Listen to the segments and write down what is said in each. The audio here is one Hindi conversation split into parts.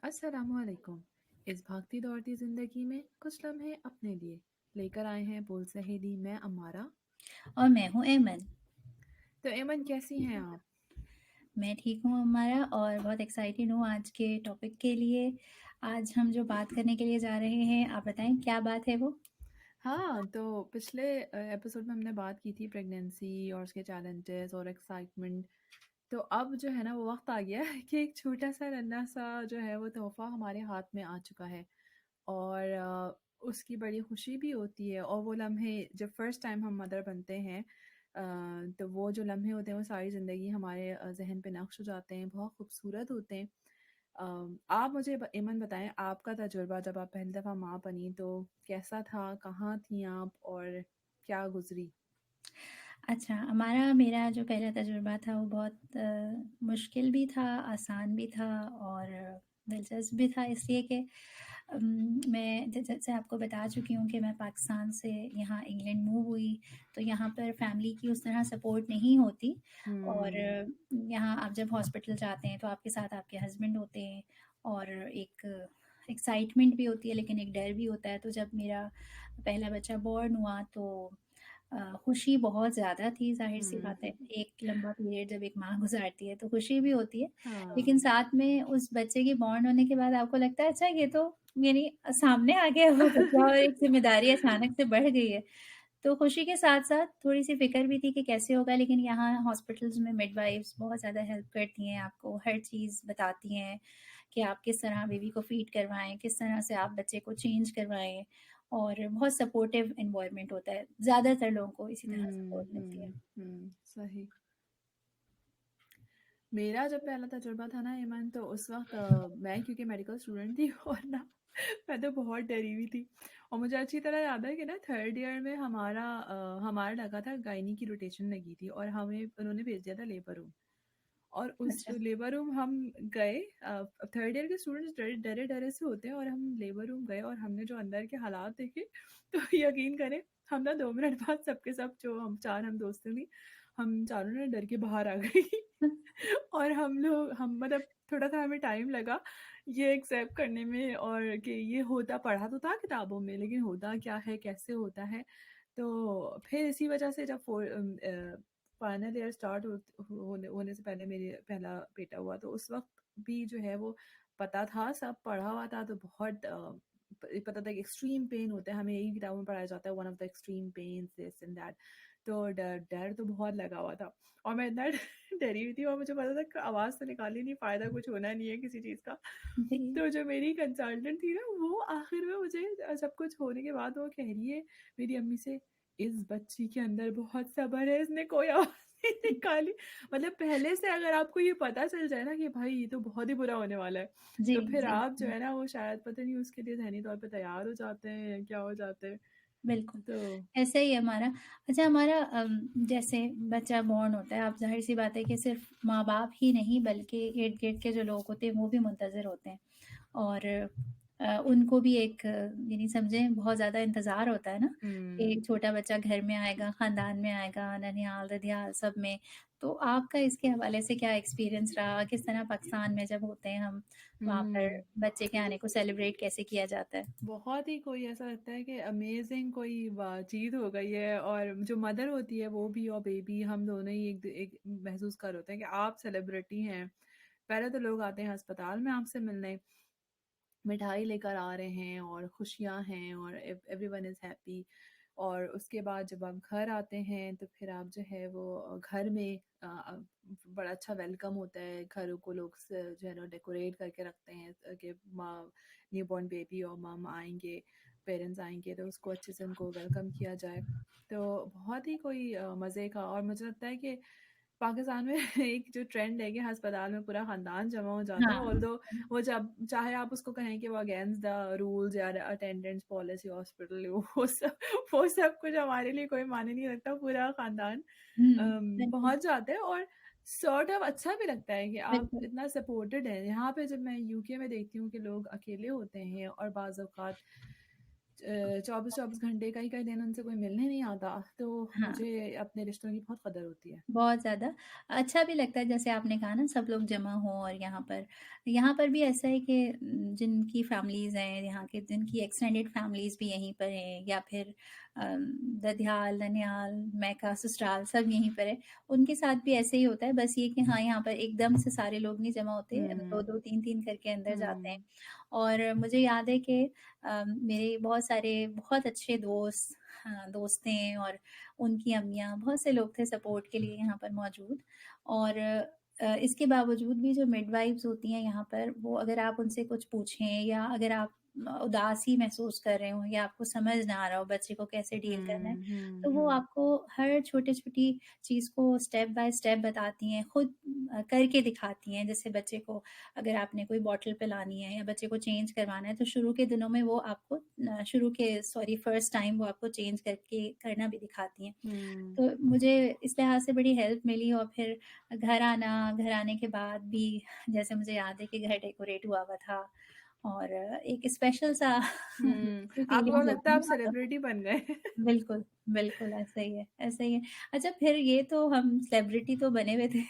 अस्सलामुअलैकुम। इस भागती दौड़ती ज़िंदगी में कुछ लम्हे अपने लिए लेकर आए हैं बोल सहेली मैं अमारा। और मैं हूँ ऐमन। तो ऐमन कैसी हैं आप? मैं ठीक हूँ अमारा और बहुत एक्साइटेड हूँ आज के टॉपिक के लिए। आज हम जो बात करने के लिए जा रहे हैं, आप बताएँ क्या बात है वो? हाँ, तो पिछले एपिसोड में हमने बात की थी प्रेगनेंसी और उसके चैलेंजेस और एक्साइटमेंट। तो अब जो है ना वो वक्त आ गया है कि एक छोटा सा नन्हा सा जो है वो तोहफा हमारे हाथ में आ चुका है। और उसकी बड़ी खुशी भी होती है और वो लम्हे जब फर्स्ट टाइम हम मदर बनते हैं, तो वो जो लम्हे होते हैं वो सारी ज़िंदगी हमारे जहन पे नक्श हो जाते हैं, बहुत खूबसूरत होते हैं। आप मुझे इमन बताएं आपका तजुर्बा जब आप पहली दफ़ा माँ बनी तो कैसा था, कहाँ थी आप और क्या गुजरी? अच्छा, मेरा जो पहला तजुर्बा था वो बहुत मुश्किल भी था, आसान भी था और दिलचस्प भी था, इसलिए कि मैं जैसे आपको बता चुकी हूँ कि मैं पाकिस्तान से यहाँ इंग्लैंड मूव हुई, तो यहाँ पर फैमिली की उस तरह सपोर्ट नहीं होती। और हम्म। यहाँ आप जब हॉस्पिटल जाते हैं तो आपके साथ आपके हस्बैंड होते हैं और एक एक्साइटमेंट भी होती है, लेकिन एक डर भी होता है। तो जब मेरा पहला बच्चा बॉर्न हुआ तो खुशी बहुत ज़्यादा थी, ज़ाहिर-सी बात है। हम्म। एक लंबा पीरियड जब एक माँ गुज़ारती है तो खुशी भी होती है, लेकिन हाँ। साथ में उस बच्चे के बॉर्न होने के बाद आपको लगता है अच्छा ये तो मेरी सामने आ गया वो बच्चा और एक ज़िम्मेदारी अचानक से बढ़ गई है। तो खुशी के साथ-साथ थोड़ी-सी फ़िक्र भी थी कि कैसे होगा, लेकिन यहाँ हॉस्पिटल्स में मिडवाइफ्स बहुत ज़्यादा हेल्प करती हैं, आपको हर चीज़ बताती हैं कि आप किस तरह बेबी को फ़ीड करवाएँ, किस तरह से आप बच्चे को चेंज करवाएँ और बहुत सपोर्टिव एनवायरनमेंट होता है। ज़्यादातर लोगों को इसी तरह सपोर्ट मिलती है। सही। मेरा जब पहला तजुर्बा था ना ईमान, तो उस वक़्त मैं क्योंकि मेडिकल स्टूडेंट थी और ना मैं तो बहुत डरी हुई थी। और मुझे अच्छी तरह याद है कि ना 3rd ईयर में हमारा लगा था गायनी की रोटेशन लगी थी और हमें उन्होंने भेज दिया था लेबर रूम। और उस अच्छा, लेबर रूम हम गए। अब 3rd ईयर के स्टूडेंट्स डरे-डरे से होते हैं और हम लेबर रूम गए और हमने जो अंदर के हालात देखे तो यकीन करें हम ना 2 मिनट बाद सबके सब जो हम दोस्तें थी, हम चारों ना डर के बाहर आ गई। और हम मतलब थोड़ा-सा हमें टाइम लगा ये एक्सेप्ट करने में और कि ये होता पढ़ा तो था किताबों में, लेकिन होता क्या है, कैसे होता है? तो फिर इसी वजह से जब फाइनल ईयर स्टार्ट होने होने से पहले मेरे पहला बेटा हुआ, तो उस वक़्त भी जो है वो पता था, सब पढ़ा हुआ था, तो बहुत पता था कि एक्सट्रीम पेन होता है, हमें यही किताबों में पढ़ाया जाता है, one of the extreme pains this and that. तो डर डर तो बहुत लगा हुआ था और मैं इतना डरी हुई थी और मुझे पता था कि आवाज़ तो निकाल ही नहीं, फ़ायदा कुछ होना नहीं है किसी चीज़ का। जी। तो जो मेरी कंसल्टेंट थी ना, वो आखिर में मुझे सब कुछ होने के बाद वो कह रही है मेरी अम्मी से, "इस बच्ची के अंदर बहुत सब्र है, इसने कोई आवाज़ नहीं निकाली।" मतलब पहले से अगर आपको ये पता चल जाए ना कि भाई ये तो बहुत ही बुरा होने वाला है, जी, तो फिर जी, आप जो है ना वो शायद पता नहीं उसके लिए ज़हनी तौर पे तैयार हो जाते हैं या क्या हो जाते हैं। बिल्कुल। तो ऐसा ही है हमारा। अच्छा, जैसे बच्चा बॉर्न होता है, अब ज़ाहिर-सी बात है कि सिर्फ़ माँ-बाप ही नहीं बल्कि इर्द-गिर्द के जो लोग होते हैं वो भी मुंतज़िर होते हैं। और उनको भी एक यानी समझें बहुत ज़्यादा इंतज़ार होता है ना, कि हुँ। एक छोटा बच्चा घर में आएगा, ख़ानदान में आएगा, ननिहाल, ददियाल सब में। तो आपका इसके हवाले से क्या एक्सपीरियंस रहा? किस तरह पाकिस्तान में जब होते हैं हम, वहाँ पर हुँ। बच्चे के आने को सेलिब्रेट कैसे किया जाता है? बहुत ही कोई ऐसा लगता है कि अमेज़िंग कोई चीज़ हो गई है और जो मदर होती है वो भी और बेबी हम दोनों ही एक महसूस कर होते हैं कि आप सेलिब्रिटी हैं। पहले तो लोग आते हैं अस्पताल में आपसे मिलने, मिठाई लेकर आ रहे हैं और खुशियाँ हैं और एवरीवन इज़ हैप्पी। और उसके बाद जब आप घर आते हैं तो फिर आप जो है वो घर में बड़ा अच्छा वेलकम होता है, घरों को लोग जो है ना डेकोरेट करके रखते हैं कि माँ न्यूबॉर्न बेबी और मम आएंगे, पेरेंट्स आएंगे तो उसको अच्छे से उनको वेलकम किया जाए। तो बहुत ही कोई मज़े का। और मुझे लगता है कि पाकिस्तान में एक जो ट्रेंड है कि अस्पताल में पूरा ख़ानदान जमा हो जाता है, हाँ। ऑल्दो वो जब चाहे आप उसको कहें कि वो अगेंस्ट द रूल्स या अटेंडेंस पॉलिसी हॉस्पिटल, वो सब कुछ हमारे लिए कोई मायने नहीं रखता। पूरा ख़ानदान हुँ, बिल्कुल, पहुँच जाते हैं और सॉर्ट ऑफ अच्छा भी लगता है कि आप बिल्कुल। इतना सपोर्टेड हैं। यहाँ पे जब मैं यूके में देखती हूँ कि लोग अकेले होते हैं और बाज़ औक़ात 24-24 घंटे कई-कई दिन उनसे कोई मिलने नहीं आता, तो हाँ। मुझे अपने रिश्तों की बहुत कदर होती है। बहुत ज़्यादा। अच्छा भी लगता है जैसे आपने कहा ना सब लोग जमा हों और यहाँ पर भी ऐसा है कि जिनकी फैमिलीज़ हैं यहाँ के जिनकी एक्सटेंडेड फैमिलीज़ भी यहीं पर हैं या फिर ददियाल, ननिहाल, मैका, ससुराल सब यहीं पर है। उनके साथ भी ऐसे ही होता है बस ये कि हाँ, यहाँ पर एकदम से सारे लोग नहीं जमा होते, हुँ, 2-2 3-3 करके अंदर जाते हैं। हुँ, और मुझे याद है कि मेरे बहुत सारे बहुत अच्छे दोस्तें और उनकी अम्मियाँ, बहुत से लोग थे सपोर्ट के लिए यहाँ पर मौजूद और इसके बावजूद भी जो मिडवाइफ्स होती हैं यहाँ पर, वो अगर आप उनसे कुछ पूछें या अगर आप उदासी महसूस कर रहे हों या आपको समझ ना आ रहा हो बच्चे को कैसे डील करना है, हुँ, हुँ, तो वो हुँ, आपको हर छोटी-छोटी चीज़ को स्टेप बाय स्टेप बताती हैं, खुद करके दिखाती हैं। जैसे बच्चे को अगर आपने कोई बॉटल पिलानी है या बच्चे को चेंज करवाना है, तो शुरू के दिनों में वो आपको फर्स्ट टाइम वो आपको चेंज करके करना भी दिखाती हैं। हुँ। तो मुझे इस लिहाज से बड़ी हेल्प मिली और फिर घर आने के बाद भी जैसे मुझे याद है कि घर डेकोरेट हुआ हुआ था और एक स्पेशल सा आपको फीलिंग्स लगता होती है हैं आप ना मतलब सेलिब्रिटी बन गए। बिल्कुल, बिल्कुल ऐसा ही है, ऐसा ही है। अच्छा फिर ये तो हम सेलिब्रिटी तो बने हुए थे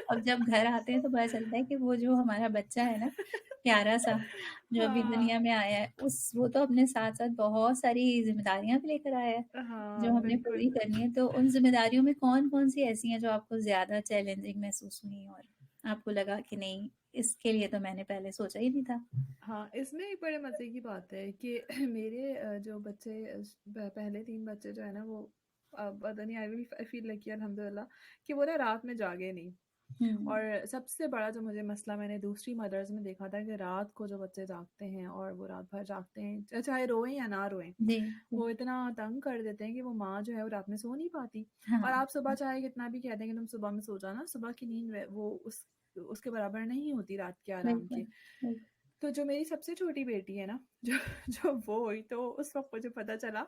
अब जब घर आते हैं तो पता चलता है कि वो जो हमारा बच्चा है ना, प्यारा-सा जो अभी हाँ, दुनिया में आया है वो तो अपने साथ-साथ बहुत सारी ज़िम्मेदारियाँ भी लेकर आया है। जो हाँ, हमने पूरी बिल्कुल। करनी है, तो उन ज़िम्मेदारियों में कौन-कौन सी ऐसी हैं जो आपको ज़्यादा चैलेंजिंग महसूस हुई और आपको लगा कि नहीं, इसके लिए तो मैंने पहले सोचा ही नहीं था? हाँ, इसमें एक बड़े मज़े की बात है कि मेरे जो बच्चे पहले 3 बच्चे जो है ना वो पता नहीं आई फ़ील लकी अल्हम्दुलिल्लाह कि वो ना रात में जागे नहीं। हुँ। और सबसे बड़ा जो मुझे मसला मैंने दूसरी मदर्स में देखा था कि रात को जो बच्चे जागते हैं और वो रात भर जागते हैं, चाहे रोएँ या ना रोएँ, जी, जी। वो इतना तंग कर देते हैं कि वो माँ जो है वो रात में सो नहीं पाती। और हाँ, आप सुबह चाहे कितना भी कह दें कि तुम सुबह में सो जाना, सुबह की नींद वो उसके बराबर नहीं होती रात के आराम बिल्कुल, की। बिल्कुल। तो जो मेरी सबसे छोटी बेटी है ना, जो जो वो हुई तो उस वक़्त मुझे पता चला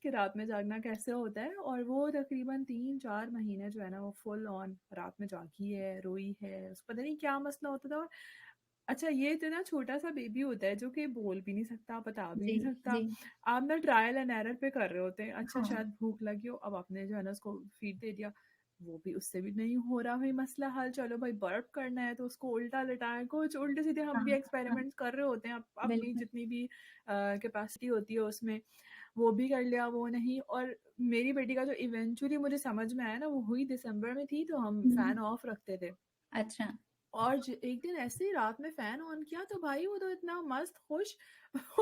कि रात में जागना कैसे होता है और वो तकरीबन 3-4 महीने जो है ना वो फुल ऑन रात में जागी है, रोई है, उसको पता नहीं क्या मसला होता था। और अच्छा ये इतना छोटा-सा बेबी होता है जो कि बोल भी नहीं सकता, बता भी जी, नहीं सकता। जी। आप ना ट्रायल एंड एरर पे कर रहे होते हैं। अच्छा हाँ, शायद भूख लगी हो, अब आपने जो है ना उसको फीड दे दिया, वो भी उससे भी नहीं हो रहा भाई मसला हल, चलो भाई बर्प करना है तो उसको उल्टा लिटाएँ, कुछ उल्टे-सीधे हम भी हाँ, हाँ, एक्सपेरिमेंट्स कर रहे होते हैं अपनी बिल्कुल। जितनी भी कैपेसिटी होती है उसमें, वो भी कर लिया, वो नहीं। और मेरी बेटी का जो इवेंचुअली मुझे समझ में आया ना वो हुई दिसंबर में थी, तो हम हुँ, फैन ऑफ रखते थे। अच्छा। और एक दिन ऐसे ही रात में फैन ऑन किया तो भाई वो तो इतना मस्त खुश।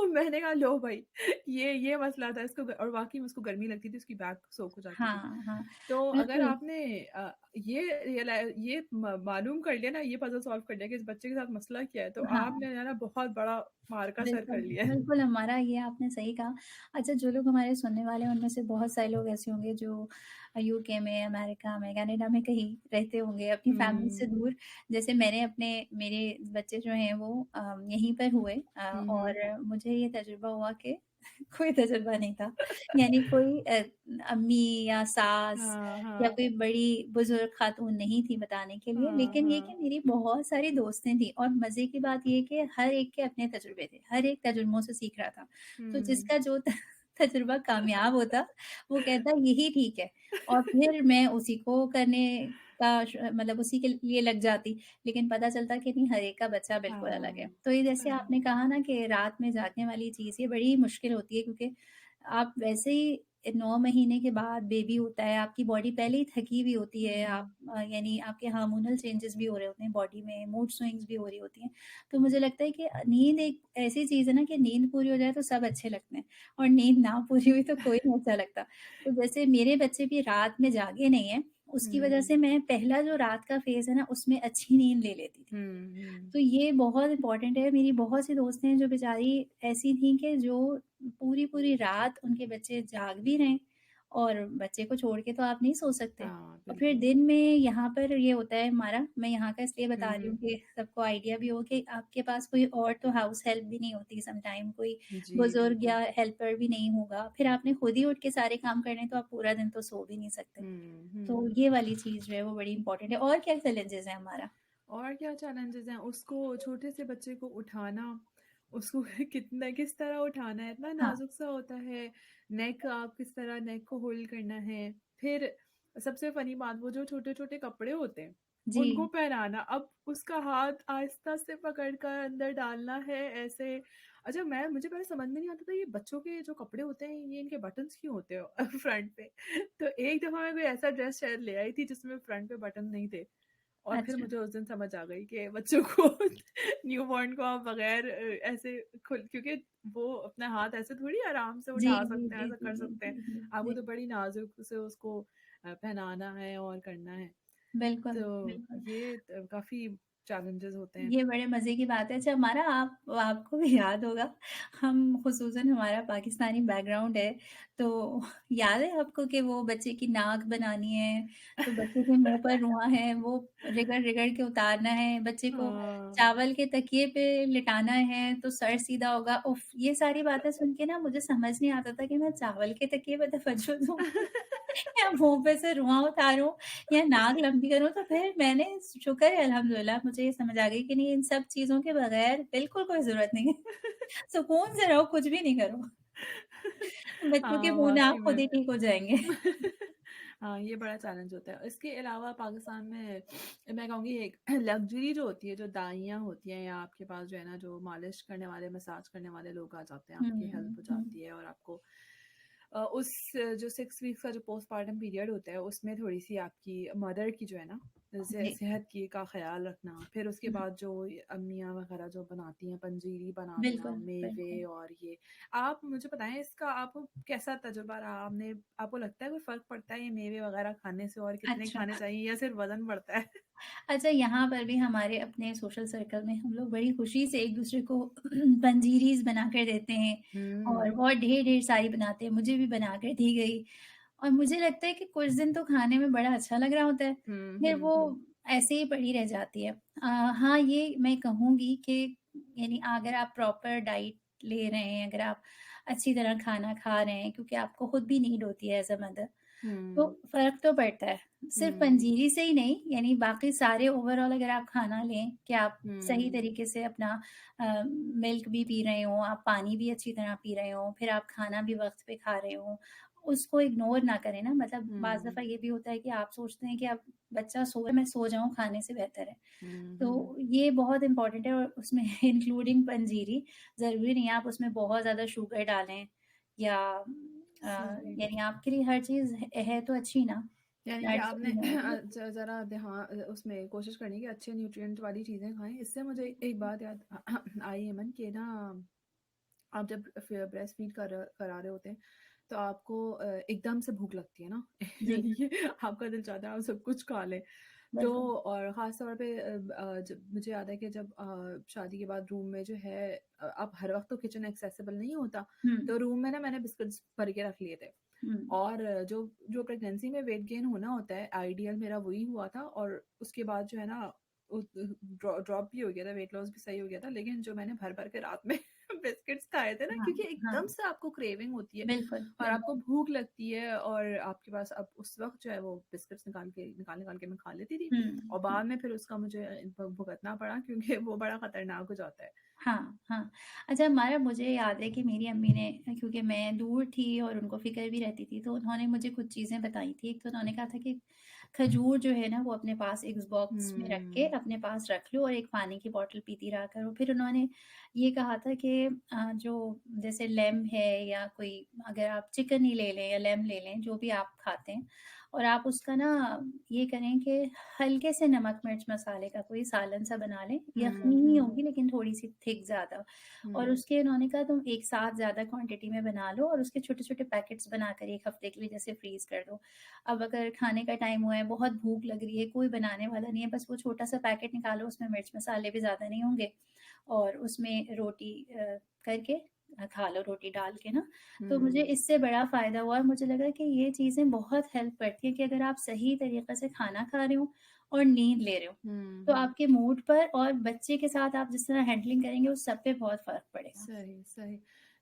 मैंने कहा लो भाई ये मसला था इसको और वाकई में उसको गर्मी लगती थी, उसकी बैक सोख हो जाती थी। हाँ, हाँ, तो अगर बिल्कुल। आपने ये मालूम कर लिया ना, ये पजल सॉल्व कर लिया कि इस बच्चे के साथ मसला क्या है, तो हाँ। आपने जो है ना बहुत बड़ा मार्का सर बिल्कुल, कर लिया है। बिल्कुल हमारा ये आपने सही कहा। अच्छा जो लोग हमारे सुनने वाले हैं उनमें से बहुत सारे लोग ऐसे होंगे जो यूके में, अमेरिका में, कनाडा में कहीं रहते होंगे अपनी फैमिली से हम्म, दूर। जैसे मेरे बच्चे जो हैं वो यहीं पर हुए हम्म, और मुझे ये तजुर्बा हुआ कि कोई तजुर्बा नहीं था। यानी कोई अम्मी या सास हाँ, या हाँ, कोई बड़ी बुज़ुर्ग खातून नहीं थी बताने के लिए, हाँ, लेकिन ये कि हाँ, मेरी बहुत सारी दोस्तें थीं और मज़े की बात ये है कि हर एक के अपने तजुर्बे थे, हर एक तजुर्बों से सीख रहा था। तो हम्म। जिसका जो तजुर्बा कामयाब होता, वो कहता यही ठीक है और फिर मैं उसी को करने का मतलब उसी के लिए लग जाती, लेकिन पता चलता कि नहीं हर एक का बच्चा बिल्कुल अलग है। हाँ, तो ये जैसे हाँ, आपने कहा ना कि रात में जागने वाली चीज़ ये बड़ी मुश्किल होती है क्योंकि आप वैसे ही 9 महीने के बाद बेबी होता है, आपकी बॉडी पहले ही थकी हुई होती है, हम्म, यानी आपके हार्मोनल चेंजेस भी हो रहे होते हैं बॉडी में, मूड स्विंग्स भी हो रही होती हैं। तो मुझे लगता है कि नींद एक ऐसी चीज़ है ना कि नींद पूरी हो जाए तो सब अच्छे लगते हैं और नींद ना पूरी हुई तो कोई नहीं अच्छा लगता। तो जैसे मेरे बच्चे भी रात में जागे नहीं हैं, उसकी वजह हम्म, से मैं पहला जो रात का फ़ेज़ है ना, उसमें अच्छी नींद ले लेती थी। हम्म, तो ये बहुत इम्पोर्टेंट है। मेरी बहुत सी दोस्तें हैं जो बेचारी ऐसी थीं कि जो पूरी-पूरी रात उनके बच्चे जाग भी रहे हैं और बच्चे को छोड़ के तो आप नहीं सो सकते। हाँ, और फिर बिल्कुल। दिन में यहाँ पर ये होता है हमारा मैं यहाँ का इसलिए बता रही हूँ हम्म, कि सबको आइडिया भी हो कि आपके पास कोई और तो हाउस हेल्प भी नहीं होती समटाइम कोई जी, बुज़ुर्ग बिल्कुल। या हेल्पर भी नहीं होगा। फिर आपने खुद ही उठ के सारे काम करने हैं तो आप पूरा दिन तो सो भी नहीं सकते। तो हुँ। ये वाली चीज़ जो है वो बड़ी इम्पोर्टेंट है। और क्या चैलेंजेज़ हैं हमारा? और क्या चैलेंजेज़ हैं, उसको छोटे से बच्चे को उठाना उसको कितना किस तरह उठाना है, इतना हाँ, नाजुक सा होता है। नेक आप किस तरह नेक को होल्ड करना है। फिर सबसे फनी बात, वो जो छोटे-छोटे कपड़े होते हैं, उनको जी, पहनाना। अब उसका हाथ आहिस्ता से पकड़ कर अंदर डालना है ऐसे। अच्छा, मुझे पहले समझ में नहीं आता था ये बच्चों के जो कपड़े होते हैं ये इनके बटन्स क्यों होते हो फ्रंट पे। तो एक दफ़ा मैं कोई ऐसा ड्रेस शायद ले आई थी जिसमें फ्रंट पे बटन नहीं थे। और फिर अच्छा। मुझे उस दिन समझ आ गई कि बच्चों को न्यूबॉर्न को आप बगैर ऐसे खुल, क्योंकि वो अपना हाथ ऐसे थोड़ी आराम से जी, उठा जी, सकते हैं, जी, ऐसा जी, कर जी, सकते हैं। जी, जी, आपको जी। तो बड़ी नाजुक से उसको पहनाना है और करना है। बिल्कुल, तो बिल्कुल। ये काफ़ी चैलेंजेस होते हैं। ये बड़े मज़े की बात है। अच्छा हमारा आपको भी याद होगा, हम ख़ुसूसन हमारा पाकिस्तानी बैकग्राउंड है, तो याद है आपको कि वो बच्चे की नाक बनानी है, तो बच्चे के मुँह पर रुआँ है, वो रगड़-रगड़ के उतारना है, बच्चे को हाँ। चावल के तकिए पे लिटाना है, तो सर सीधा होगा। उफ़! ये सारी बातें सुन के ना मुझे समझ नहीं आता था कि मैं चावल के तकिए पे तवज्जो दूँ या मुँह पे से रुआँ उतारूँ या नाक लंबी करूँ, तो फिर मैंने शुक्र है अल्हम्दुलिल्लाह मुझे ये समझ आ गई कि नहीं इन सब चीज़ों के बगैर बिल्कुल कोई ज़रूरत नहीं है। सुकून से रहो, कुछ भी नहीं करो। बच्चों के हाँ, मुँह वाक़ई नाक खुद में। ही ठीक हो जाएँगे। हाँ, ये बड़ा चैलेंज होता है। इसके अलावा पाकिस्तान में मैं कहूँगी एक लग्ज़री जो होती है, जो दाइयाँ होती हैं या आपके पास जो है ना, जो मालिश करने वाले, मसाज करने वाले लोग आ जाते हैं, हुँ, आपकी हेल्प हो हुँ। जाती है और आपको उस जो 6 वीक्स का जो पोस्टपार्टम पीरियड होता है, उसमें थोड़ी-सी आपकी मदर की जो है ना, जी। सेहत की का ख़्याल रखना। फिर उसके हुँ, बाद जो अम्मियाँ वग़ैरह जो बनाती हैं, पंजीरी बना देना, बिल्कुल, मेवे बिल्कुल। और ये। आप मुझे बताएँ, इसका आपको कैसा तजुर्बा रहा? आपको लगता है कोई फ़र्क पड़ता है ये मेवे वग़ैरह खाने से, और कितने अच्छा। खाने चाहिए या सिर्फ़ वज़न बढ़ता है? अच्छा, यहाँ पर भी हमारे अपने सोशल सर्कल में हम लोग बड़ी खुशी से एक-दूसरे को पंजीरीज़ बना कर देते हैं और हुँ। बहुत ढेर-ढेर सारी बनाते हैं। मुझे भी बना कर दी गई और मुझे लगता है कि कुछ दिन तो खाने में बड़ा अच्छा लग रहा होता है, हुँ, फिर हुँ, वो हुँ। ऐसे ही पड़ी रह जाती है। हाँ, ये मैं कहूँगी कि यानी अगर आप प्रॉपर डाइट ले रहे हैं, अगर आप अच्छी तरह खाना खा रहे हैं, क्योंकि आपको खुद भी नीड होती है एज़ अ मदर, तो हुँ, फ़र्क तो पड़ता है। सिर्फ़ हुँ, पंजीरी से ही नहीं, यानी बाकी सारे ओवरऑल अगर आप खाना लें कि आप सही हुँ, तरीके से अपना मिल्क भी पी रहे हों, आप पानी भी अच्छी तरह पी रहे हों, फिर आप खाना भी वक़्त पे खा रहे हों, उसको इग्नोर ना करें ना। मतलब बाज़ हुँ, दफ़ा ये भी होता है कि आप सोचते हैं कि अब बच्चा सो रहा है, मैं सो जाऊँ, खाने से बेहतर है। हुँ, हुँ। तो ये बहुत इम्पोर्टेंट है और उसमें इंक्लूडिंग पंजीरी, ज़रूरी नहीं है आप उसमें बहुत ज़्यादा शुगर डालें या सही। यानी आपके लिए हर चीज़ है तो अच्छी ना, यानी कि दैट्स आपने ज़रा उसमें कोशिश करनी कि अच्छे न्यूट्रिएंट वाली चीज़ें खाएँ। इससे मुझे एक बात याद आई है मन, कि ना आप जब ब्रेस्ट फीड करा रहे होते हैं, तो आपको एकदम से भूख लगती है ना जी, यानी कि आपका दिल चाहता है आप सब कुछ खा लें। तो बिल्कुल। और ख़ास तौर पे जब मुझे याद है कि जब शादी के बाद रूम में जो है, अब हर वक्त तो किचन एक्सेसिबल नहीं होता, हुँ, तो रूम में ना मैंने बिस्किट्स भर के रख लिए थे। हुँ, और जो जो प्रेगनेंसी में वेट गेन होना होता है, आइडियल मेरा वही हुआ था। और उसके बाद जो है ना, ड्रॉप भी हो गया था, वेट लॉस भी सही हो गया था। लेकिन जो मैंने भर भर के रात में बिस्किट्स खाए थे ना, हाँ, क्योंकि एकदम हाँ, से आपको क्रेविंग होती है बिल्कुल, और आपको बिल्कुल। भूख लगती है, और आपके पास अब उस वक्त जो है वो बिस्किट्स निकाल निकाल के मैं खा लेती थी। हुँ, और हुँ। बाद में फिर उसका मुझे भुगतना पड़ा, क्योंकि वो बड़ा खतरनाक हो जाता है। हाँ, हाँ। अच्छा हमारा मुझे याद है कि मेरी अम्मी ने, क्योंकि मैं दूर थी और उनको फ़िक्र भी रहती थी, तो उन्होंने मुझे कुछ चीज़ें बताई थी। एक तो उन्होंने कहा था कि खजूर जो है ना वो अपने पास एक बॉक्स में रख के हम्म। अपने पास रख लो और एक पानी की बॉटल पीती रहा करो। फिर उन्होंने ये कहा था कि जो जैसे लेम है या कोई, अगर आप चिकन ही ले लें या लेम ले लें, जो भी आप खाते हैं, और आप उसका ना ये करें कि हल्के से नमक मिर्च मसाले का कोई सालन सा बना लें, यखनी ही हम्म। होगी लेकिन थोड़ी-सी थिक ज़्यादा, और हम्म। उसके उन्होंने कहा तुम एक साथ ज़्यादा क्वांटिटी में बना लो और उसके छोटे-छोटे पैकेट्स बनाकर 1 हफ्ते के लिए जैसे फ्रीज़ कर दो। अब अगर खाने का टाइम हुआ है, बहुत भूख लग रही है, कोई बनाने वाला नहीं है, बस वो छोटा-सा पैकेट निकालो, उसमें मिर्च मसाले भी ज़्यादा नहीं होंगे और उसमें रोटी करके खा लो रोटी डाल के ना। तो मुझे हम्म। इससे बड़ा फ़ायदा हुआ और मुझे लगा कि ये चीज़ें बहुत हेल्प करती हैं कि अगर आप सही तरीक़े से खाना खा रहे हो और नींद ले रहे हो, तो हम्म। आपके मूड पर और बच्चे के साथ आप जिस तरह हैंडलिंग करेंगे, उस सब पे बहुत फ़र्क पड़ेगा। सही, सही।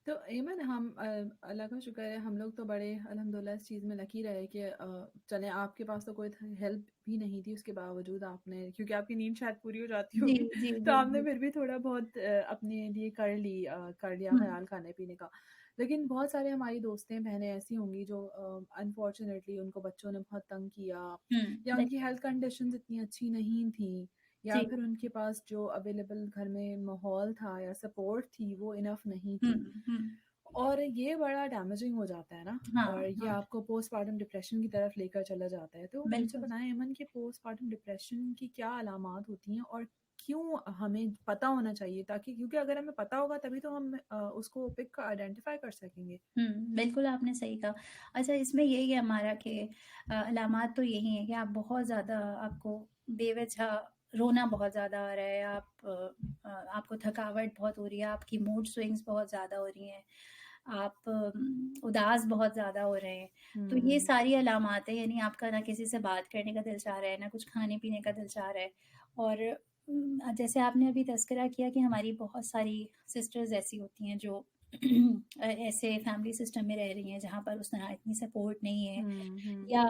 तो एमन हम अल्लाह का शुक्र है हम लोग तो बड़े अल्हम्दुलिल्लाह इस चीज़ में लकी रहे कि चले आपके पास तो कोई हेल्प भी नहीं थी उसके बावजूद आपने क्योंकि आपकी नींद शायद पूरी हो जाती जी, होगी जी, तो जी, आपने जी। फिर भी थोड़ा बहुत अपने लिए कर लिया हुँ, ख्याल खाने पीने का। लेकिन बहुत सारे हमारी दोस्तें बहनें ऐसी होंगी जो अनफॉर्चुनेटली उनको बच्चों ने बहुत तंग किया हुँ, या उनकी बिल्कुल। हेल्थ कंडीशंस इतनी अच्छी नहीं थी या जी। फिर उनके पास जो अवेलेबल घर में माहौल था या सपोर्ट थी वो इनफ नहीं हुँ, थी। हुँ। और ये बड़ा डैमेजिंग हो जाता है ना और हाँ, ये हाँ, आपको पोस्टपार्टम डिप्रेशन की तरफ लेकर चला जाता है। तो मुझे बिल्कुल। बताएं अमन कि पोस्टपार्टम डिप्रेशन की क्या अलामात होती हैं और क्यों हमें पता होना चाहिए ताकि क्योंकि अगर हमें पता होगा तभी तो हम उसको पिक आइडेंटिफाई कर सकेंगे। हुँ, बिल्कुल आपने सही कहा। अच्छा इसमें यही है हमारा कि अलामात तो यही हैं कि आप बहुत ज़्यादा आपको बेवजह रोना बहुत ज़्यादा आ रहा है, आपको थकावट बहुत हो रही है, आपकी मूड स्विंग्स बहुत ज़्यादा हो रही हैं, आप उदास बहुत ज़्यादा हो रहे हैं। तो ये हुँ, सारी अलामात हैं यानी आपका ना किसी से बात करने का दिल चाह रहा है, ना कुछ खाने-पीने का दिल चाह रहा है और जैसे आपने अभी तज़किरा किया कि हमारी बहुत सारी सिस्टर्स ऐसी होती हैं जो ऐसे फैमिली सिस्टम में रह रही हैं जहाँ पर उस तरह इतनी सपोर्ट नहीं है हुँ, हुँ। या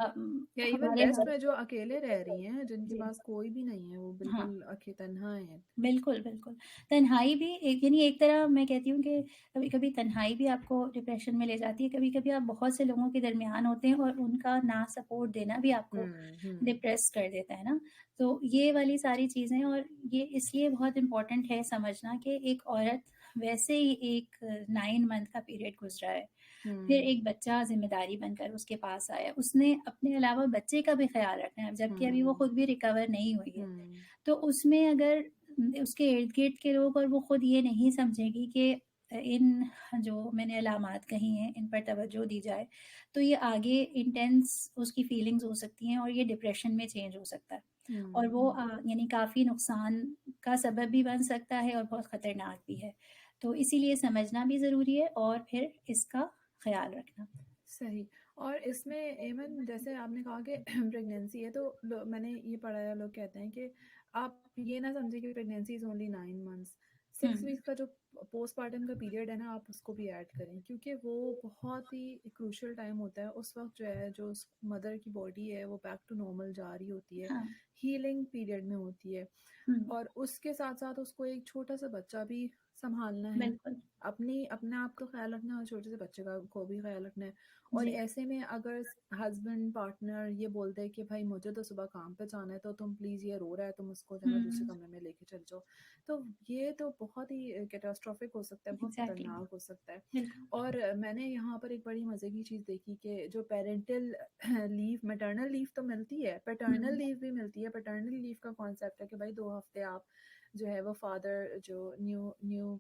या इवन हमारे वेस्ट में जो हस्बैंड अकेले रह रही हैं जिनके जी, पास कोई भी नहीं है वो हाँ। बिल्कुल तन्हा हैं। बिल्कुल, बिल्कुल। तन्हाई भी एक यानी एक तरह मैं कहती हूँ कि कभी-कभी तन्हाई भी आपको डिप्रेशन में ले जाती है, कभी-कभी आप बहुत से लोगों के दरमियान होते हैं और उनका ना सपोर्ट देना भी आपको हुँ, हुँ। डिप्रेस कर देता है ना? तो ये वाली सारी चीज़ें और ये इसलिए बहुत इम्पोर्टेंट है समझना कि एक औरत वैसे ही एक 9 मंथ का पीरियड गुज़रा है, फिर हुँ, एक बच्चा ज़िम्मेदारी बनकर उसके पास आया, उसने अपने अलावा बच्चे का भी ख़्याल रखना है, जबकि अभी वो हुँ, खुद भी रिकवर नहीं हुई है। हुँ, तो उसमें अगर उसके इर्द-गिर्द के लोग और वो खुद ये नहीं समझेगी कि इन जो मैंने अलामात कही हैं, इन पर तवज्जो दी जाए, तो ये आगे इंटेंस उसकी फीलिंग्स हो सकती हैं और ये डिप्रेशन में चेंज हो सकता है। और हुँ, वो हुँ। यानी काफ़ी नुकसान का सबब भी बन सकता है और बहुत ख़तरनाक भी है। तो इसीलिए समझना भी ज़रूरी है और फिर इसका ख़्याल रखना। सही। और इसमें इवन जैसे आपने कहा कि प्रेगनेंसी है तो मैंने ये पढ़ा है लोग कहते हैं कि आप ये ना समझें कि pregnancy is only 9 months. Hmm, 6 weeks का जो पोस्टपार्टम का पीरियड है ना आप उसको भी ऐड करें क्योंकि वो बहुत ही क्रूशियल टाइम होता है उस वक्त जो है जो उस मदर की बॉडी है वो बैक टू नॉर्मल जा रही होती है हाँ, हीलिंग पीरियड में होती है हुँ, और उसके साथ साथ उसको एक छोटा सा बच्चा भी संभालना है बिल्कुल। अपने आप का ख्याल रखना है और छोटे से बच्चे का को भी ख्याल रखना है और जी। ऐसे में अगर हस्बैंड पार्टनर ये बोलते हैं कि भाई मुझे तो सुबह काम पे जाना है तो तुम प्लीज़ ये रो रहा है तुम उसको जो है ना दूसरे हुँ, कमरे में लेके चल जाओ तो ये तो बहुत ही कैटास्ट्रोफिक हो सकता है बहुत एग्ज़ैक्टली, खतरनाक हो सकता है बिल्कुल। और मैंने यहाँ पर एक बड़ी मज़े की चीज़ देखी कि जो पेरेंटल लीव मैटरनल लीव तो मिलती है पैटर्नल हुँ, लीव भी मिलती है पैटर्नल लीव का कॉन्सेप्ट है कि भाई 2 हफ्ते आप जो है वो फादर जो न्यू न्यू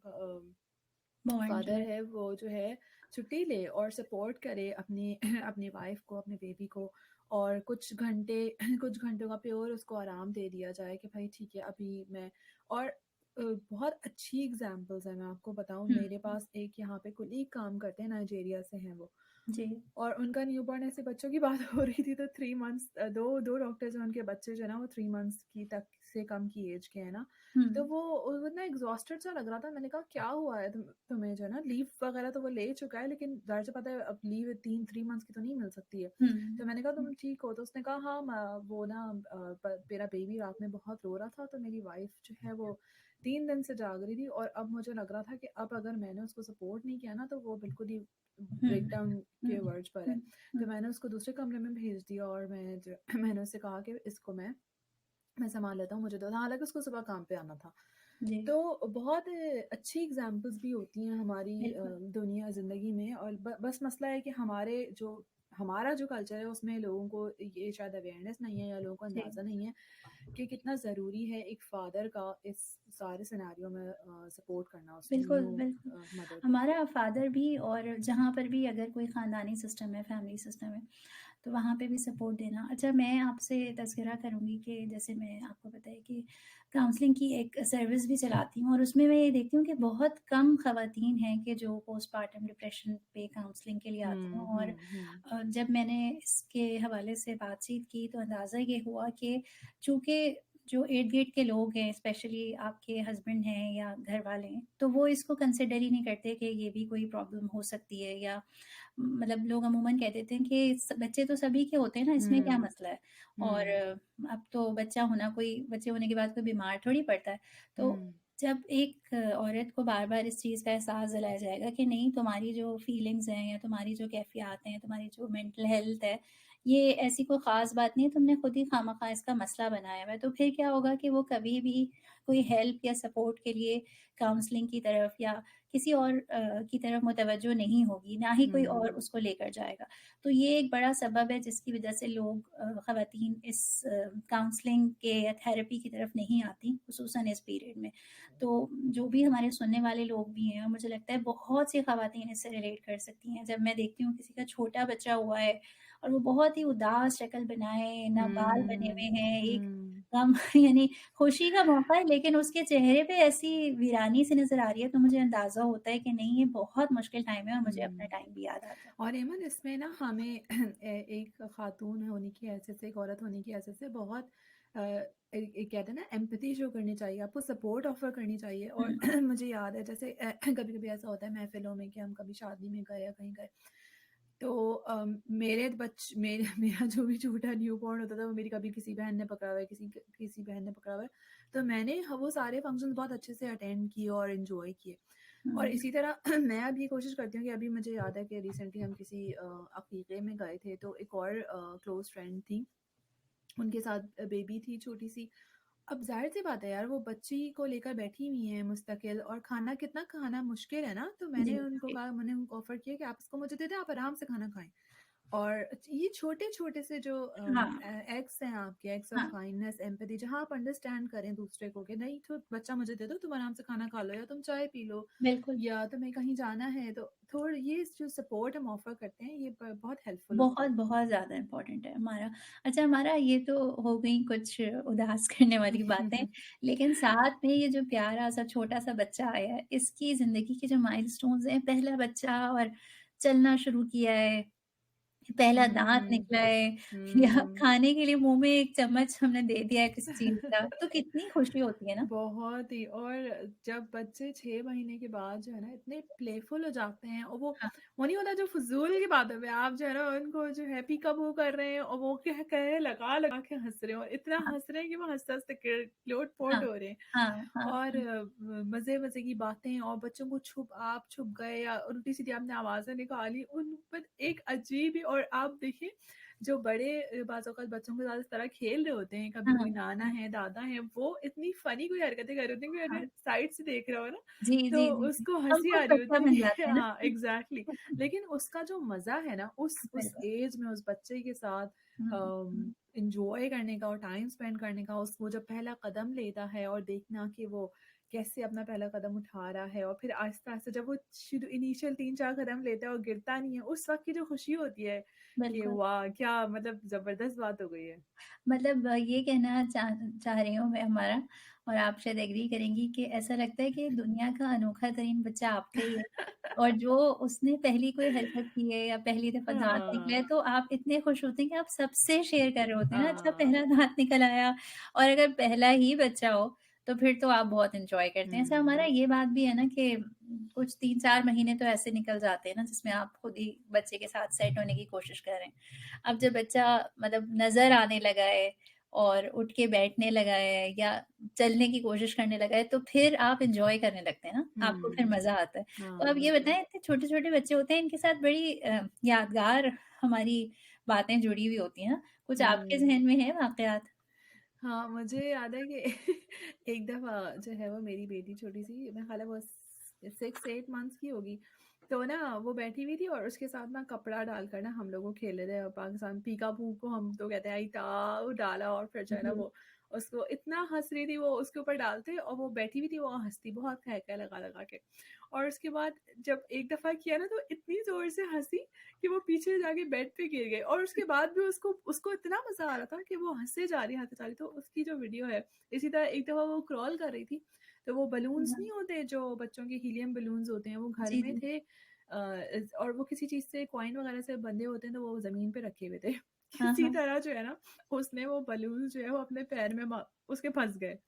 बॉन्ड जो फादर है। है वो जो है छुट्टी ले और सपोर्ट करे अपनी अपनी वाइफ को अपने बेबी को और कुछ घंटे कुछ घंटों का प्योर उसको आराम दे दिया जाए कि भाई ठीक है अभी मैं और बहुत अच्छी एग्जांपल्स है मैं आपको बताऊं हुँ, मेरे पास एक यहाँ पे कुलीग काम करते हैं नाइजीरिया से हैं वो जी। और उनका न्यूबॉर्न ऐसे बच्चों की बात हो रही थी तो 3 मंथ्स दो दो डॉक्टर्स हैं उनके बच्चे जो है ना वो 3 मंथ्स की तक से कम की एज के हैं ना हुँ, तो वो ना एग्जॉस्टेड सा लग रहा था मैंने कहा क्या हुआ है तुम्हें जो है ना लीव वगैरह तो वो ले चुका है लेकिन जाहिर से पता है अब लीव 3 मंथ्स की तो नहीं मिल सकती है हुँ, तो मैंने कहा हुँ, तुम ठीक हो तो उसने कहा हाँ वो ना मेरा बेबी रात में बहुत रो रहा था तो मेरी वाइफ जो है वो 3 दिन से जाग रही थी और अब मुझे लग रहा था कि अब अगर मैंने उसको सपोर्ट नहीं किया ना तो वो बिल्कुल ही हुँ, ब्रेक डाउन हुँ, के वर्ज पर है हुँ, तो हुँ, मैंने उसको दूसरे कमरे में भेज दिया और मैंने उससे कहा कि इसको मैं संभाल लेता हूँ मुझे तो हालांकि उसको सुबह काम पे आना था जी, तो बहुत अच्छी एग्जाम्पल्स भी होती हैं हमारी बिल्कुल। दुनिया ज़िंदगी में और बस मसला है कि हमारा जो कल्चर है उसमें लोगों को ये शायद अवेयरनेस नहीं है या लोगों को जी, अंदाज़ा नहीं है कि कितना ज़रूरी है एक फादर का इस सारे सिनेरियो में सपोर्ट करना उस बिल्कुल, न्यू बिल्कुल। मदर को। हमारा फ़ादर भी और जहाँ पर भी अगर कोई ख़ानदानी सिस्टम है, फैमिली सिस्टम है, तो वहाँ पे भी सपोर्ट देना। अच्छा मैं आपसे तज़किरा करूँगी कि जैसे मैं आपको पता है कि काउंसलिंग की एक सर्विस भी चलाती हूँ और उसमें मैं ये देखती हूँ कि बहुत कम ख़वातीन हैं कि जो पोस्टपार्टम डिप्रेशन पे काउंसलिंग के लिए आती हैं हुँ, और हुँ, हुँ। जब मैंने इसके हवाले से बातचीत की तो अंदाज़ा ये हुआ कि चूँकि जो इर्द-गिर्द के लोग हैं, स्पेशली आपके हस्बैंड हैं या घर वाले हैं, तो वो इसको कंसिडर ही नहीं करते कि ये भी कोई प्रॉब्लम हो सकती है, या मतलब लोग अमूमन कह देते हैं कि बच्चे तो सभी के होते हैं ना, इसमें क्या हुँ, मसला है। और हुँ, अब तो बच्चा होना, कोई बच्चे होने के बाद कोई बीमार थोड़ी पड़ता है। तो हुँ, जब एक औरत को बार-बार इस चीज़ का एहसास दिलाया जाएगा कि नहीं, तुम्हारी जो फीलिंग्स हैं या तुम्हारी जो कैफ़ियत हैं, तुम्हारी जो मेंटल हेल्थ है, ये ऐसी कोई ख़ास बात नहीं है, तुमने खुद ही खामख़ा इसका मसला बनाया हुआ है। तो फिर क्या होगा कि वो कभी भी कोई हेल्प या सपोर्ट के लिए काउंसलिंग की तरफ या किसी और की तरफ मुतवज्जो नहीं होगी, ना ही कोई और हुँ, उसको लेकर जाएगा। तो ये एक बड़ा सबब है जिसकी वजह से लोग ख़वातीन इस काउंसलिंग के या थेरेपी की तरफ नहीं आती, ख़ुसूसन इस पीरियड में। तो जो भी हमारे सुनने वाले लोग भी हैं, और मुझे लगता है बहुत सी ख़वातीन इससे रिलेट कर सकती हैं। जब मैं देखती हूँ किसी का छोटा बच्चा हुआ है और वो बहुत ही उदास शक्ल बनाए, ना बाल बने हुँ, हुए हैं, एक हुँ, गम यानी खुशी का मौका है, लेकिन उसके चेहरे पे ऐसी वीरानी सी नज़र आ रही है, तो मुझे अंदाज़ा होता है कि नहीं, ये बहुत मुश्किल टाइम है, और मुझे अपना हुँ। टाइम भी याद आता है। और एमन इसमें ना हमें एक खातून होने की हैसियत से, एक औरत होने की हैसियत से बहुत एक कहते हैं ना एम्पैथी शो करनी चाहिए, आपको सपोर्ट ऑफ़र करनी चाहिए। और हुँ, मुझे याद है जैसे कभी-कभी ऐसा होता है महफ़िलों में कि हम कभी शादी में गए या कहीं गए, तो मेरे मेरा जो भी छोटा न्यूबॉर्न होता था वो मेरी कभी किसी बहन ने पकड़ा हुआ है, किसी बहन ने पकड़ा हुआ है। तो मैंने वो सारे फंक्शंस बहुत अच्छे से अटेंड किए और एन्जॉय किए। और हुँ, इसी तरह मैं अब ये कोशिश करती हूँ कि अभी मुझे याद है कि रिसेंटली हम किसी अक़ीक़े में गए थे, तो एक और क्लोज़ फ्रेंड थी, उनके साथ बेबी थी छोटी-सी। अब ज़ाहिर-सी बात है यार, वो बच्ची को लेकर बैठी हुई हैं मुस्तकिल, और खाना कितना खाना मुश्किल है ना, तो जी, जी। मैंने उनको ऑफ़र किया कि आप इसको मुझे दे दें, आप आराम से खाना खाएँ। और ये छोटे-छोटे से जो हाँ, एक्ट्स हैं आपके, एक्ट्स ऑफ हाँ, काइंडनेस, एम्पैथी, जहाँ आप अंडरस्टैंड करें दूसरे को कि नहीं तो बच्चा मुझे दे दो, तुम आराम से खाना खा लो, या तुम चाय पी लो, बिल्कुल। या तुम्हें कहीं जाना है, तो थोड़ा ये जो सपोर्ट हम ऑफ़र करते हैं, ये ब बहुत हेल्पफुल होता बहुत, है। बहुत ज़्यादा इम्पोर्टेंट है हमारा। अच्छा, हमारा ये तो हो गई कुछ उदास करने वाली बातें, लेकिन साथ में ये जो प्यारा-सा छोटा-सा बच्चा आया है, इसकी ज़िंदगी के जो माइलस्टोन्स हैं, पहला बच्चा और चलना शुरू किया है, पहला दाँत हुँ, निकला है, या हुँ। खाने के लिए मुँह में एक चम्मच हमने दे दिया है किसी चीज़ का, तो कितनी खुशी होती है ना? बहुत ही। और जब बच्चे 6 महीने के बाद जो है ना इतने प्लेफुल हो जाते हैं, और हाँ, वो नहीं होता जो फ़िज़ूल की बातों में आप जो है ना उनको जो है पीका-बू कर रहे हैं, और वो कह कहे लगा-लगा के हँस रहे हैं, और इतना हाँ, हँस रहे हैं कि वो हँसते-हँसते लोट-पोट हाँ, हो रहे हैं। हाँ, हाँ, और हाँ, मज़े-मज़े की बातें, और बच्चों को आप छुप गए या उल्टी-सीधी आपने आवाज़ें निकाली, उन पर एक अजीब ही। और आप देखिए जो बड़े बाज़ औक़ात बच्चों के साथ इस तरह खेल रहे होते हैं, कभी हाँ, कोई नाना है, दादा है, वो इतनी फ़नी कोई हरकतें कर रहे होते हैं कि हाँ। अगर साइड से देख रहा हो ना, जी, तो जी, जी, जी। उसको हम हँसी खुद आ रही बच्चा होती बन है। जाते हैं ना। हाँ, एग्ज़ैक्टली। लेकिन उसका जो मज़ा है ना, उस बिल्कुल। एज में उस बच्चे के साथ हुँ, हुँ। एन्जॉय करने का और टाइम स्पेंड करने का, उस वो जब पहला कदम लेता है और देखना कि वो कैसे अपना पहला कदम उठा रहा है, और फिर आहिस्ता-आहिस्ता जब वो शुरू इनिशियल 3-4 कदम लेता है और गिरता नहीं है, उस वक़्त की जो खुशी होती है कि बिल्कुल। वाह! क्या मतलब ज़बरदस्त बात हो गई है। मतलब ये कहना चाह रही हूँ मैं हमारा, और आप शायद एग्री करेंगी कि ऐसा लगता है कि दुनिया का अनोखा तरीन बच्चा आपका ही है, और जो उसने पहली कोई हरकत की है या पहली दफ़ा दाँत निकला है, हाँ, तो आप इतने खुश होते हैं कि आप सबसे शेयर कर रहे होते हैं ना, अच्छा हाँ। पहला दाँत निकल आया। और अगर पहला ही बच्चा हो, तो फिर तो आप बहुत एन्जॉय करते हैं। अच्छा, हमारा हुँ, ये बात भी है ना कि कुछ 3-4 महीने तो ऐसे निकल जाते हैं ना, जिसमें आप खुद ही बच्चे के साथ सेट होने की कोशिश कर रहे हैं। अब जब बच्चा मतलब नज़र आने लगा है और उठ के बैठने लगा है या चलने की कोशिश करने लगा है, तो फिर आप एन्जॉय करने लगते हैं ना, आपको फिर हुँ। मज़ा आता है। तो हाँ, आप ये बिल्कुल। बताएँ, इतने छोटे-छोटे बच्चे होते हैं, इनके साथ बड़ी यादगार हमारी बातें जुड़ी हुई होती हैं ना, कुछ आपके हुँ। ज़हन में है वाक़यात? हाँ, मुझे याद है कि एक दफ़ा जो है वो मेरी बेटी छोटी-सी, मेरा ख़्याल है वो 6-8 मंथ्स की होगी। तो ना वो बैठी हुई थी और उसके साथ ना कपड़ा डालकर ना हम लोग वो खेल रहे थे, पाकिस्तान पीका-पू को हम तो कहते हैं, आई था, वो डाला और फिर जो है ना जी। वो उसको इतना हँस रही थी, वो उसके ऊपर डालते और वो बैठी हुई थी, वो हँसती बहुत क़ह-क़ह लगा-लगा के। और उसके बाद जब एक दफ़ा किया ना तो इतनी ज़ोर से हँसी कि वो पीछे जाके बेड पे गिर गए, और उसके बाद भी उसको उसको इतना मज़ा आ रहा था कि वो हँसे जा रही, हँसे जा रही। तो उसकी जो वीडियो है, इसी तरह एक दफ़ा वो क्रॉल कर रही थी, तो वो बलून्स हाँ। नहीं होते जो बच्चों के हीलियम बलून्स होते हैं, वो घर जी, में जी। थे, और वो किसी चीज़ से कॉइन वगैरह से बंधे होते हैं, तो वो ज़मीन पे रखे हुए थे। हाँ, किसी हाँ। तरह जो है ना, उसने वो बलून जो है वो अपने पैर में उसके फंस गए।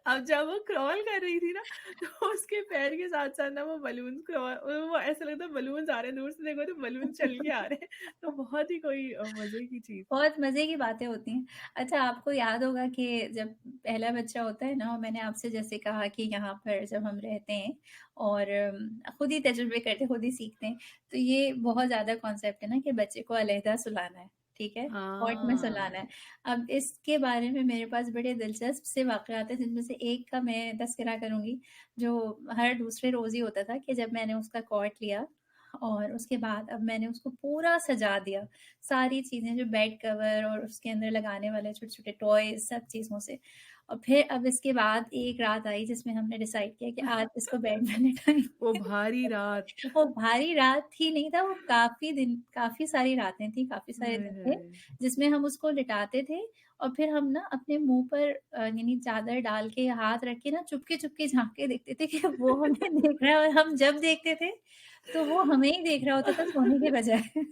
अब जब वो क्रॉल कर रही थी ना, तो उसके पैर के साथ साथ ना वो बलून क्रॉल, वो ऐसा लगता है बलून आ रहे हैं, दूर से देखो तो बलून चल के आ रहे हैं। तो बहुत ही कोई मजे की चीज। बहुत मज़े की बातें होती हैं। अच्छा, आपको याद होगा कि जब पहला बच्चा होता है ना, और मैंने आपसे जैसे कहा कि यहाँ पर जब हम रहते हैं और खुद ही तजुर्बे करते, खुद ही सीखते हैं, तो ये बहुत ज़्यादा कॉन्सेप्ट है ना कि बच्चे को अलहदा सुलाना है, ठीक है? कॉट में हाँ। सुलाना है। अब इसके बारे में मेरे पास बड़े दिलचस्प से वाक़यात हैं, जिनमें से एक का मैं तज़किरा करूँगी, जो हर दूसरे रोज़ ही होता था कि जब मैंने उसका कॉट लिया और उसके बाद अब मैंने उसको पूरा सजा दिया। सारी चीज़ें जो बेड कवर और उसके अंदर लगाने वाले छोटे-छोटे टॉयज़ सब चीज़ों से। और फिर अब इसके बाद एक रात आई जिसमें हमने डिसाइड किया कि आज इसको बेड में वो लिटाएँगे। भारी रात। वो भारी रात ही नहीं था, वो काफ़ी सारी रातें थी, काफ़ी सारे हाय दिन थे, हाय। जिसमें हम उसको लिटाते थे और फिर हम ना अपने मुँह पर यानी चादर डाल के हाथ रख के ना चुपके-चुपके झाँक के देखते थे कि वो हमें देख रहा है, और हम जब देखते थे, तो वो हमें ही देख रहा होता था सोने के बजाय।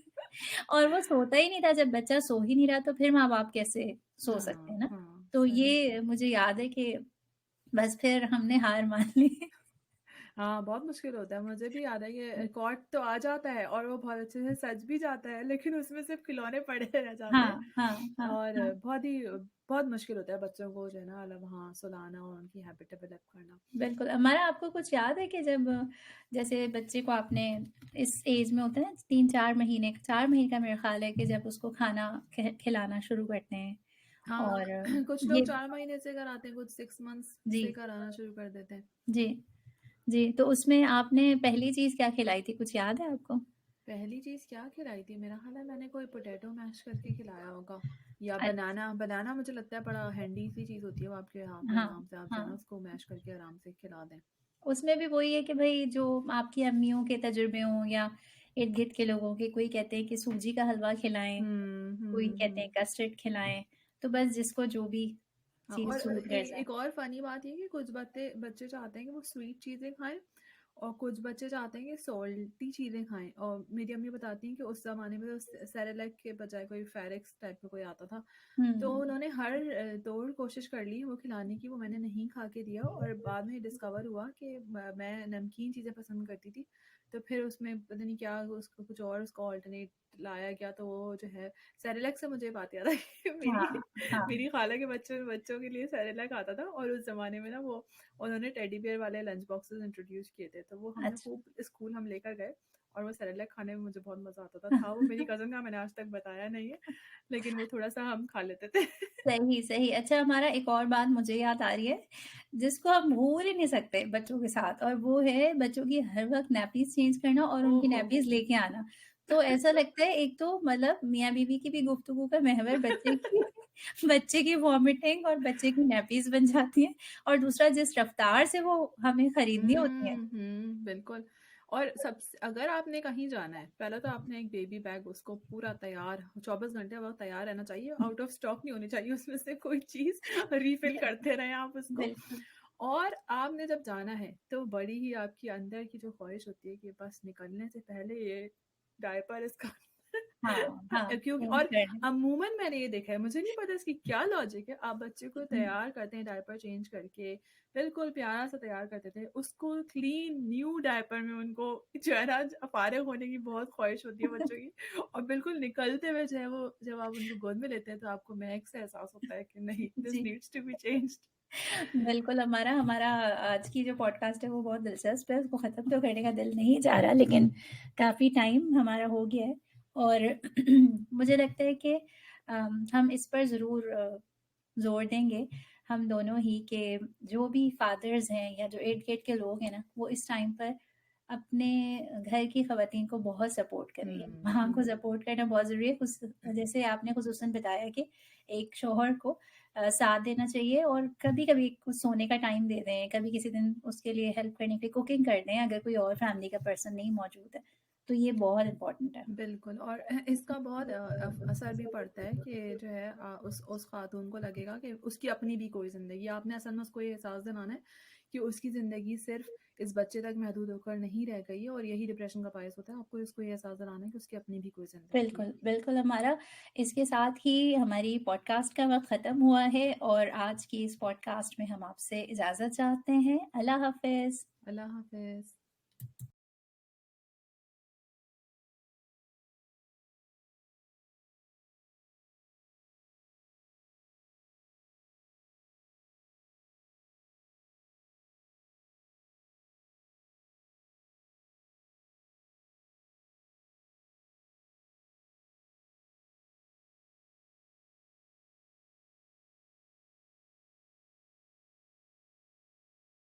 और वो सोता ही नहीं था, जब बच्चा सो ही नहीं रहा तो फिर माँ-बाप कैसे सो सकते हैं हाँ ना? हाँ, तो सही ये बात। मुझे याद है कि बस फिर हमने हार मान ली। हाँ, बहुत मुश्किल होता है। मुझे भी याद है कि कॉर्ड तो आ जाता है और वो बहुत अच्छे से सज भी जाता है, लेकिन उसमें सिर्फ़ खिलौने पड़े रह जाते हैं। हाँ, हाँ, हाँ, और हाँ। बहुत मुश्किल होता है बच्चों को जो है ना मतलब हाँ, सुलाना और उनकी हैबिट डेवलप करना। बिल्कुल, हमारा आपको कुछ याद है कि जब जैसे बच्चे को आपने इस एज में होता है ना 3-4 महीने 4 महीने का मेरा ख़्याल है कि जब उसको खाना खिलाना शुरू करते हैं हाँ, और कुछ लोग ये 4 महीने से कराते हैं, कुछ 6 मंथ्स जी, से कराना शुरू कर देते हैं। जी, जी, तो उसमें आपने पहली चीज़ क्या खिलाई थी, कुछ याद है आपको? पहली चीज़ क्या खिलाई थी? मेरा ख़्याल है मैंने कोई पोटैटो मैश करके खिलाया होगा, या अच्छा, बनाना। बनाना मुझे लगता है बड़ा हैंडी सी चीज़ होती है, वो आपके हाथ में हाँ, आराम से आप जो है ना हाँ। उसको मैश करके आराम से खिला दें। उसमें भी वही है कि भई जो आपकी अम्मियों के तजुर्बे हों या इर्द-गिर्द के लोगों के, कोई कहते हैं कि सूजी का हलवा खिलाएँ, हुँ, कोई हुँ, कहते हैं हुँ। कस्टर्ड खिलाएँ, तो बस जिसको जो भी हाँ, चीज़ और सूट कर जाए। एक और फ़नी बात ये है कि कुछ बत्ते बच्चे चाहते हैं कि वो स्वीट चीज़ें खाएँ, और कुछ बच्चे चाहते हैं कि सॉल्टी चीज़ें खाएँ। और मेरी अम्मी बताती हैं कि उस ज़माने में तो सेरेलैक के बजाय कोई फेरेक्स टाइप का कोई आता था। तो हुँ, उन्होंने हर तोड़ कोशिश कर ली वो खिलाने की, वो मैंने नहीं खा के दिया, और बाद में डिस्कवर हुआ कि मैं नमकीन चीज़ें पसंद करती थी। तो फिर उसमें पता नहीं क्या उसको कुछ और उसका ऑल्टरनेट लाया गया, तो वो जो है सेरेलैक से मुझे बात याद आई कि हाँ, मेरी हाँ, मेरी खाला के बच्चों बच्चों के लिए सेरेलैक आता था, और उस ज़माने में ना वो उन्होंने टेडी बियर वाले लंच बॉक्सेस इंट्रोड्यूस किए थे, तो वो हमने अच्छा। खूब स्कूल हम लेकर गए, और वो सेरेलैक खाने में मुझे बहुत मज़ा आता था। वो मेरी कज़न का मैंने आज तक बताया नहीं है, लेकिन वो थोड़ा-सा हम खा लेते थे। सही, सही। अच्छा, हमारा एक और बात मुझे याद आ रही है, जिसको हम भूल ही नहीं सकते बच्चों के साथ, और वो है बच्चों की हर वक़्त नैपीज़ चेंज करना और ओह उनकी हो! नैपीज़ लेके आना। तो ऐसा लगता है एक तो मतलब मियाँ-बीवी की भी गुफ्तगू का महवर बच्चे की वॉमिटिंग और बच्चे की नैपीज़ बन जाती हैं, और दूसरा जिस रफ़्तार से वो हमें खरीदनी होती हैं। बिल्कुल। और सबसे अगर आपने कहीं जाना है, पहले तो आपने एक बेबी बैग उसको पूरा तैयार 24 घंटे वो तैयार रहना चाहिए, आउट ऑफ स्टॉक नहीं होनी चाहिए उसमें से कोई चीज़, रिफ़िल करते रहें आप उसको। बिल्कुल। और आपने जब जाना है, तो बड़ी ही आपकी अंदर की जो ख़्वाहिश होती है कि बस निकलने से पहले ये डायपर इसका हाँ, हाँ, क्योंकि चेंज और करना। अमूमन मैंने ये देखा है, मुझे नहीं पता इसकी क्या लॉजिक है, आप बच्चे को तैयार करते हैं डायपर चेंज करके, बिल्कुल प्यारा सा तैयार करते थे, उसको क्लीन न्यू डायपर में उनको जो है ना फारिग होने की बहुत ख्वाहिश होती है बच्चों की, और बिल्कुल निकलते हुए जो है वो जब आप उनको गोद में लेते हैं तो आपको महक से एहसास होता है कि नहीं, दिस जी। Needs to be changed. बिल्कुल, हमारा हमारा आज की जो पॉडकास्ट है वो बहुत दिलचस्प है, उसको ख़त्म तो करने का दिल नहीं चाह रहा, लेकिन काफ़ी टाइम हमारा हो गया है, और मुझे लगता है कि हम इस पर ज़रूर ज़ोर देंगे, हम दोनों ही, के जो भी फादर्स हैं या जो इर्द-गिर्द के लोग हैं ना, वो इस टाइम पर अपने घर की ख़वातीन को बहुत सपोर्ट करें, या हुँ, माँ को हुँ। सपोर्ट करना बहुत ज़रूरी है। खुस जैसे आपने खुसूसन बताया कि एक शौहर को साथ देना चाहिए, और कभी-कभी कुछ सोने का टाइम दे दें, कभी किसी दिन उसके लिए हेल्प करने के लिए कुकिंग कर दें, अगर कोई और फैमिली का पर्सन नहीं मौजूद है। तो ये बहुत इम्पोर्टेंट है। बिल्कुल। और इसका बहुत असर भी पड़ता है कि जो है उस खातून को लगेगा कि उसकी अपनी भी कोई ज़िंदगी, आपने असल में उसको ये एहसास दिलाना है कि उसकी ज़िंदगी सिर्फ़ इस बच्चे तक महदूद होकर नहीं रह गई है, और यही डिप्रेशन का बायस होता है। आपको उसको ये एहसास दिलाना है कि उसकी अपनी भी कोई ज़िंदगी बिल्कुल, है। बिल्कुल हमारा इसके साथ ही हमारी पॉडकास्ट का वक़्त ख़त्म हुआ है और आज की इस पॉडकास्ट में हम आपसे इजाज़त चाहते हैं। अल्लाह हाफ़िज़। अल्लाह हाफ़िज़।